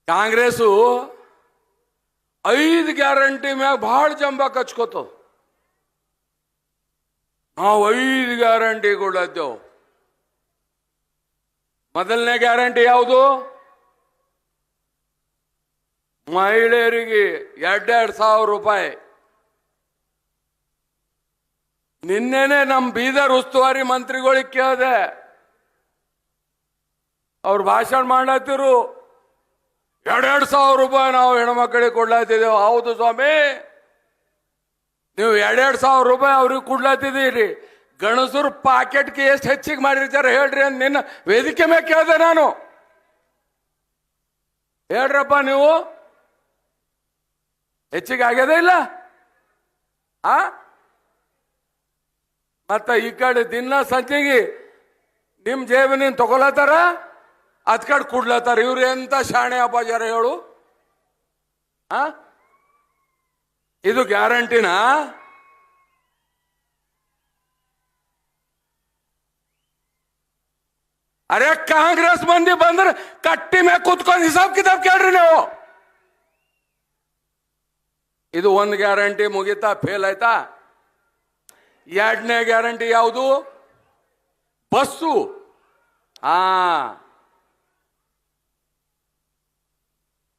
Congress 5 guarantee ಮ್ಯಾಗ ಬಹಳ ಜಂಬ ಕಚ್ಕೋತದ. ನಾವು 5 ಗ್ಯಾರಂಟಿ ಕೊಡತ್ತೇವು. ಮೊದಲನೇ ಗ್ಯಾರಂಟಿ ಯಾವುದು? ಮಹಿಳೆಯರಿಗೆ 2,000 ರೂಪಾಯಿ. ನಿನ್ನೆನೆ ನಮ್ಮ ಬೀದರ್ ಉಸ್ತುವಾರಿ ಮಂತ್ರಿಗಳಿಗೆ ಕೇಳಿದೆ, ಅವ್ರು ಭಾಷಣ ಮಾಡ್ಲತ್ತಿರು, 2,000 ರೂಪಾಯಿ ನಾವು ಹೆಣ್ಮಕ್ಳಿಗೆ ಕೊಡ್ಲಾತಿದ್ದೇವೆ. ಹೌದು ಸ್ವಾಮಿ, ನೀವು 2,000 ರೂಪಾಯಿ ಅವ್ರಿಗೆ ಕೊಡ್ಲಾತಿದ್ದೀರಿ, ಗಣಸರು ಪಾಕೆಟ್ಗೆ ಎಷ್ಟು ಹೆಚ್ಚಿಗೆ ಮಾಡಿರ್ತಾರೆ ಹೇಳ್ರಿ ಅಂತ ನಿನ್ನ ವೇದಿಕೆ ಮೇಲೆ ಕೇಳಿದೆ ನಾನು. ಹೇಳ್ರಪ್ಪ, ನೀವು ಹೆಚ್ಚಿಗೆ ಆಗ್ಯದ ಇಲ್ಲ? ಮತ್ತ ಈ ಕಡೆ ದಿನ ಸಂಜೆಗೆ ನಿಮ್ ಜೇಬಿನಿಂದ ತಗೊಳತಾರ, ಅದ್ ಕಡೆ ಕುಡ್ಲತ್ತಾರ. ಇವ್ರು ಎಂತ ಶಾಣೆ ಅಪ್ಪಾಜಾರ ಹೇಳು. ಇದು ಗ್ಯಾರಂಟಿನ? ಅರೆ ಕಾಂಗ್ರೆಸ್ ಮಂದಿ ಬಂದ್ರೆ ಕಟ್ಟಿ ಮೇಲೆ ಕೂತ್ಕೊಂಡು ಹಿಸಾಬ್ ಕಿತಾಬ್ ಕೇಳ್ರಿ ನೀವು. ಇದು 1 ಗ್ಯಾರಂಟಿ ಮುಗಿತಾ, ಫೇಲ್ ಆಯ್ತಾ? 2ನೇ ಗ್ಯಾರಂಟಿ ಯಾವುದು? ಬಸ್ಸು.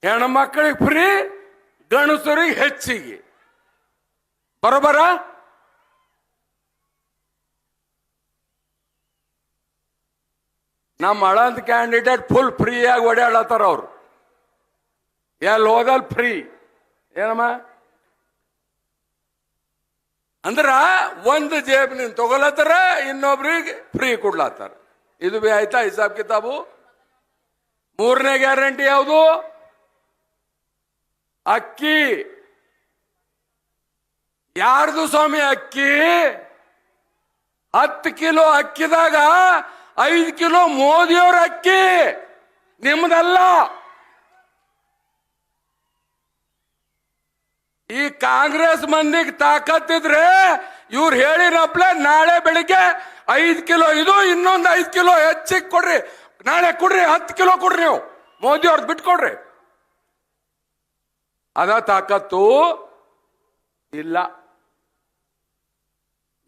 ಹೆಣ್ಮಕ್ಳಿಗೆ ಫ್ರೀ, ಗಣಸರಿಗೆ ಹೆಚ್ಚಿಗೆ. ಬರೋಬರ? ನಮ್ಮ ಹಳಂತ ಕ್ಯಾಂಡಿಡೇಟ್ ಫುಲ್ ಫ್ರೀಯಾಗಿ ಓಡಾಡತ್ತಾರ. ಅವ್ರು ಎಲ್ಲಿ ಹೋದಲ್ ಫ್ರೀ. ಏನಮ್ಮ ಅಂದ್ರ ಒಂದು ಜೇಬಿನಿಂದ ತಗೊಳತ್ತಾರ, ಇನ್ನೊಬ್ರಿಗೆ ಫ್ರೀ ಕೊಡ್ಲತ್ತಾರ. ಇದು ಬಿ ಆಯ್ತಾ ಹಿಸಾಬ್ ಕಿತಾಬು? 3ನೇ ಗ್ಯಾರಂಟಿ ಯಾವುದು? ಅಕ್ಕಿ. ಯಾರ್ದು ಸ್ವಾಮಿ ಅಕ್ಕಿ? 10 ಕಿಲೋ ಅಕ್ಕಿದಾಗ 5 ಕಿಲೋ ಮೋದಿಯವ್ರ ಅಕ್ಕಿ, ನಿಮ್ದಲ್ಲ. ಈ ಕಾಂಗ್ರೆಸ್ ಮಂದಿಗೆ ತಾಕತ್ತಿದ್ರೆ ಇವ್ರು ಹೇಳಿನಪ್ಲೆ ನಾಳೆ ಬೆಳಿಗ್ಗೆ 5 ಕಿಲೋ ಇದು, ಇನ್ನೊಂದು 5 ಕಿಲೋ ಹೆಚ್ಚಿಗೆ ಕೊಡ್ರಿ, ನಾಳೆ ಕೊಡ್ರಿ, 10 ಕಿಲೋ ಕೊಡ್ರಿ, ನೀವು ಮೋದಿ ಅವ್ರದ್ದು ಬಿಟ್ಕೊಡ್ರಿ. ಅದ ತಾಕತ್ತು ಇಲ್ಲ.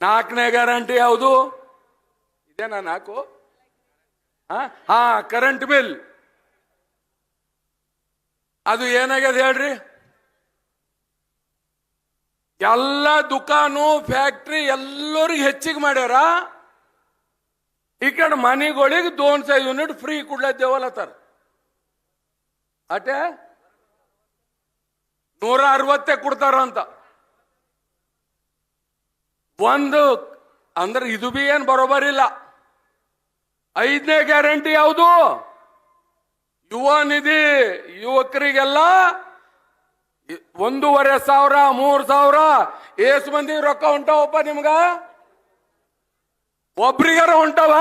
4ನೇ ಗ್ಯಾರಂಟಿ ಯಾವುದು? ಇದೇನಾ 4? Current bill. ಅದು ಏನಾಗ್ಯದ ಹೇಳ್ರಿ? ಎಲ್ಲ ದುಕಾನು ಫ್ಯಾಕ್ಟ್ರಿ ಎಲ್ಲರಿಗೆ ಹೆಚ್ಚಿಗೆ ಮಾಡ್ಯಾರ. ಈ ಕಡೆ ಮನೆಗಳಿಗೆ 200 ಯೂನಿಟ್ ಫ್ರೀ ಕೊಡ್ಲತ್ತೇವಲ್ಲತ್ತಾರ. ಅಟೆ 160 ಕೊಡ್ತಾರಂತ. ಒಂದು ಅಂದ್ರೆ ಇದು ಬಿ ಏನ್ ಬರೋಬರಿಲ್ಲ. 5ನೇ ಗ್ಯಾರಂಟಿ ಯಾವುದು? ಯುವ ನಿಧಿ. ಯುವಕರಿಗೆಲ್ಲ 1,500 3,000 ಏಸು ಮಂದಿ ರೊಕ್ಕ ಹೊಂಟಾವಪ್ಪ ನಿಮ್ಗ? ಒಬ್ರಿಗಾರ ಹೊಂಟಾವ?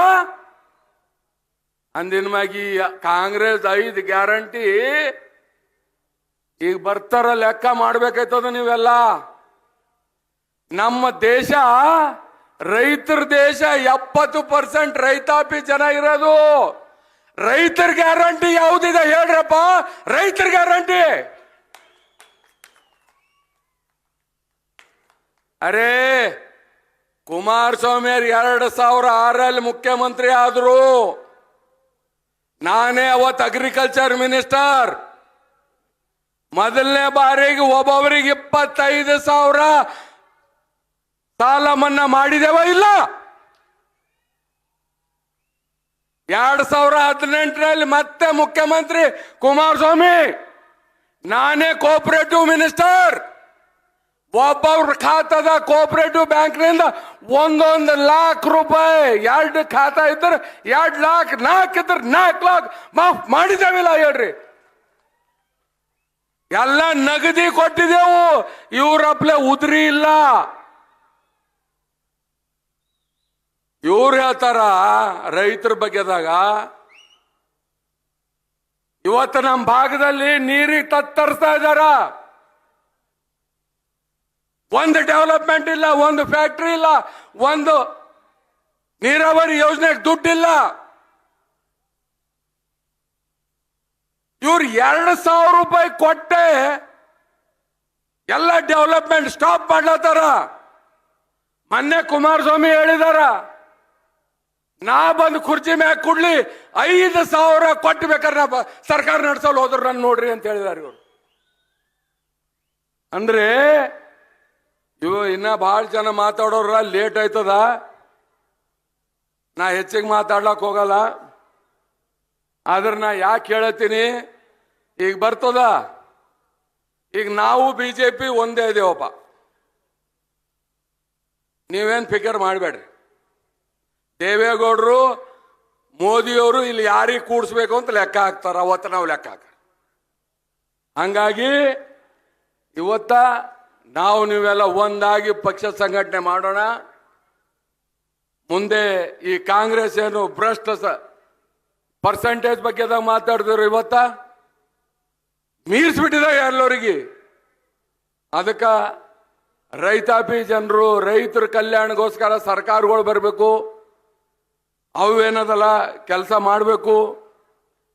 ಅಂದಿನ ಮ್ಯಾಗಿ ಕಾಂಗ್ರೆಸ್ 5 ಗ್ಯಾರಂಟಿ ಈಗ ಬರ್ತಾರ, ಲೆಕ್ಕ ಮಾಡ್ಬೇಕಾಯ್ತದ ನೀವೆಲ್ಲ. ನಮ್ಮ ದೇಶ ರೈತರ ದೇಶ, 70% ರೈತಾಪಿ ಜನ ಇರೋದು. ರೈತರ ಗ್ಯಾರಂಟಿ ಯಾವುದಿದೆ ಹೇಳ್ರಪ್ಪ? ರೈತರ ಗ್ಯಾರಂಟಿ. ಅರೇ ಕುಮಾರಸ್ವಾಮಿ 2006ರಲ್ಲಿ ಮುಖ್ಯಮಂತ್ರಿ ಆದ್ರು. ನಾನೇ ಅವತ್ತು ಅಗ್ರಿಕಲ್ಚರ್ ಮಿನಿಸ್ಟರ್. ಮೊದಲನೇ ಬಾರಿಗೆ ಒಬ್ಬೊಬ್ಬರಿಗೆ 25,000 ಸಾಲ ಮನ್ನಾ ಮಾಡಿದೇವ ಇಲ್ಲ? 2018ರಲ್ಲಿ ಮತ್ತೆ ಮುಖ್ಯಮಂತ್ರಿ ಕುಮಾರಸ್ವಾಮಿ, ನಾನೇ ಕೋಆಪರೇಟಿವ್ ಮಿನಿಸ್ಟರ್. ಒಬ್ಬೊಬ್ರ ಖಾತಾದ ಕೋಆಪರೇಟಿವ್ ಬ್ಯಾಂಕ್ನಿಂದ 1 ಲಕ್ಷ ರೂಪಾಯಿ, 2 ಖಾತಾ ಇದ್ರೆ 2 ಲಕ್ಷ, 4 ಇದ್ರೆ 4 ಲಕ್ಷ ಮಾಫ್ ಮಾಡಿದೇವಿಲ್ಲ ಹೇಳ್ರಿ. ಎಲ್ಲ ನಗದಿ ಕೊಟ್ಟಿದೆವು. ಇವ್ರಪ್ಲೆ ಉದ್ರಿ ಇಲ್ಲ. ಇವ್ರು ಹೇಳ್ತಾರ ರೈತರ ಬಗ್ಗೆದಾಗ. ಇವತ್ತು ನಮ್ಮ ಭಾಗದಲ್ಲಿ ನೀರಿಗೆ ತತ್ತರಿಸ್ತಾ ಇದ್ದಾರ. ಒಂದು ಡೆವಲಪ್ಮೆಂಟ್ ಇಲ್ಲ, ಒಂದು ಫ್ಯಾಕ್ಟರಿ ಇಲ್ಲ, ಒಂದು ನೀರಾವರಿ ಯೋಜನೆಗೆ ದುಡ್ಡಿಲ್ಲ. ಇವ್ರು 2,000 ರೂಪಾಯಿ ಕೊಟ್ಟೆ ಎಲ್ಲ ಡೆವಲಪ್ಮೆಂಟ್ ಸ್ಟಾಪ್ ಮಾಡ್ಲತ್ತಾರ. ಮೊನ್ನೆ ಕುಮಾರಸ್ವಾಮಿ ಹೇಳಿದಾರ, ನಾ ಬಂದು ಕುರ್ಚಿ ಮ್ಯಾಗ ಕೊಡ್ಲಿ 5,000 ಕೊಟ್ಟು ಬೇಕಾದ್ರೆ ನಾ ಸರ್ಕಾರ ನಡ್ಸಲ್ ಹೋದ್ರ ನಾನು ನೋಡ್ರಿ ಅಂತ ಹೇಳಿದಾರೆ ಇವರು. ಅಂದ್ರೆ ಇನ್ನ ಬಹಳ ಜನ ಮಾತಾಡೋರ ಲೇಟ್ ಆಯ್ತದ, ನಾ ಹೆಚ್ಚಿಗೆ ಮಾತಾಡ್ಲಕ್ ಹೋಗಲ್ಲ. ಆದ್ರೆ ನಾ ಯಾಕೆ ಹೇಳತ್ತೀನಿ, ಈಗ ಬರ್ತದ, ಈಗ ನಾವು ಬಿಜೆಪಿ ಒಂದೇ ಇದೇವಪ್ಪ, ನೀವೇನ್ ಫಿಕರ್ ಮಾಡಬೇಡ್ರಿ. ದೇವೇಗೌಡರು ಮೋದಿಯವರು ಇಲ್ಲಿ ಯಾರಿಗೆ ಕೂಡಿಸ್ಬೇಕು ಅಂತ ಲೆಕ್ಕ ಹಾಕ್ತಾರ, ಅವತ್ತು ನಾವು ಲೆಕ್ಕ ಹಾಕ. ಹಂಗಾಗಿ ಇವತ್ತ ನಾವು ನೀವೆಲ್ಲ ಒಂದಾಗಿ ಪಕ್ಷ ಸಂಘಟನೆ ಮಾಡೋಣ. ಮುಂದೆ ಈ ಕಾಂಗ್ರೆಸ್ ಏನು ಭ್ರಷ್ಟ ಪರ್ಸೆಂಟೇಜ್ ಬಗ್ಗೆದಾಗ ಮಾತಾಡಿದ್ರು, ಇವತ್ತ ಮೀರಿಸ್ಬಿಟ್ಟಿದ್ದಾರೆ ಎಲ್ಲರಿಗೆ. ಅದಕ್ಕೆ ರೈತಾಪಿ ಜನರು, ರೈತರ ಕಲ್ಯಾಣಗೋಸ್ಕರ ಸರ್ಕಾರಗಳು ಬರಬೇಕು, ಅವೇನದಲ್ಲ ಕೆಲಸ ಮಾಡಬೇಕು.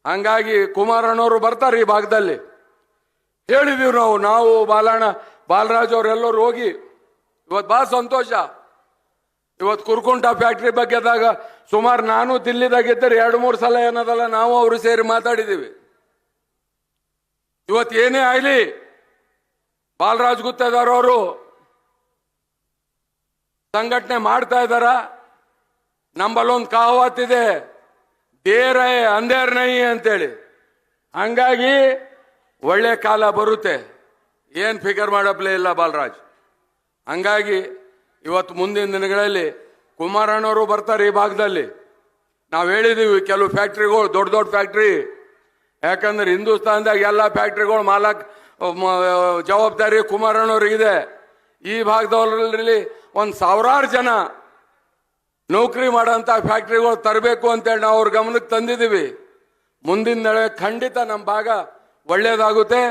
ಹಂಗಾಗಿ ಕುಮಾರಣ್ಣವರು ಬರ್ತಾರೆ ಈ ಭಾಗದಲ್ಲಿ, ಹೇಳಿದೀವಿ ನಾವು ಬಾಲರಾಜ್ ಅವರೆಲ್ಲರೂ ಹೋಗಿ ಇವತ್ತು ಬಹಳ ಸಂತೋಷ. ಇವತ್ತು ಕುರ್ಕುಂಟ ಫ್ಯಾಕ್ಟ್ರಿ ಬಗ್ಗೆದಾಗ ಸುಮಾರು ನಾನು ದಿಲ್ಲಿದಾಗಿದ್ದರೆ 2-3 ಸಲ ಏನದಲ್ಲ ನಾವು ಅವರು ಸೇರಿ ಮಾತಾಡಿದ್ದೀವಿ. ಇವತ್ತು ಏನೇ ಆಗಲಿ ಬಾಲರಾಜ್ ಗುತ್ತೇದಾರ್ ಅವರು ಸಂಘಟನೆ ಮಾಡ್ತಾ ಇದ್ದಾರ. ನಂಬಲ್ಲೊಂದು ಕಹಾವತ್ ಇದೆ, ದೇರ್ ಹೈ ಅಂಧೇರ್ ನೈ ಅಂತೇಳಿ. ಹಂಗಾಗಿ ಒಳ್ಳೆ ಕಾಲ ಬರುತ್ತೆ, ಏನ್ ಫಿಕರ್ ಮಾಡಪ್ಲೇ ಇಲ್ಲ ಬಾಲರಾಜ್. ಹಂಗಾಗಿ ಇವತ್ತು ಮುಂದಿನ ದಿನಗಳಲ್ಲಿ ಕುಮಾರಣ್ಣವರು ಬರ್ತಾರೆ ಈ ಭಾಗದಲ್ಲಿ. ನಾವು ಹೇಳಿದೀವಿ ಕೆಲವು ಫ್ಯಾಕ್ಟ್ರಿಗಳು, ದೊಡ್ಡ ದೊಡ್ಡ ಫ್ಯಾಕ್ಟ್ರಿ, ಯಾಕಂದ್ರೆ ಹಿಂದೂಸ್ತಾನದಾಗ ಎಲ್ಲ ಫ್ಯಾಕ್ಟ್ರಿಗಳು ಮಾಲಕ್ ಜವಾಬ್ದಾರಿ ಕುಮಾರಣ್ಣವ್ರಿಗಿದೆ. ಈ ಭಾಗದವರಲ್ಲಿ 1,000 ಜನ ನೌಕರಿ ಮಾಡೋಂಥ ಫ್ಯಾಕ್ಟ್ರಿಗಳು ತರಬೇಕು ಅಂತೇಳಿ ನಾವು ಅವ್ರ ಗಮನಕ್ಕೆ ತಂದಿದ್ದೀವಿ. ಮುಂದಿನ ಖಂಡಿತ ನಮ್ಮ ಭಾಗ ಒಳ್ಳೇದಾಗುತ್ತೆ.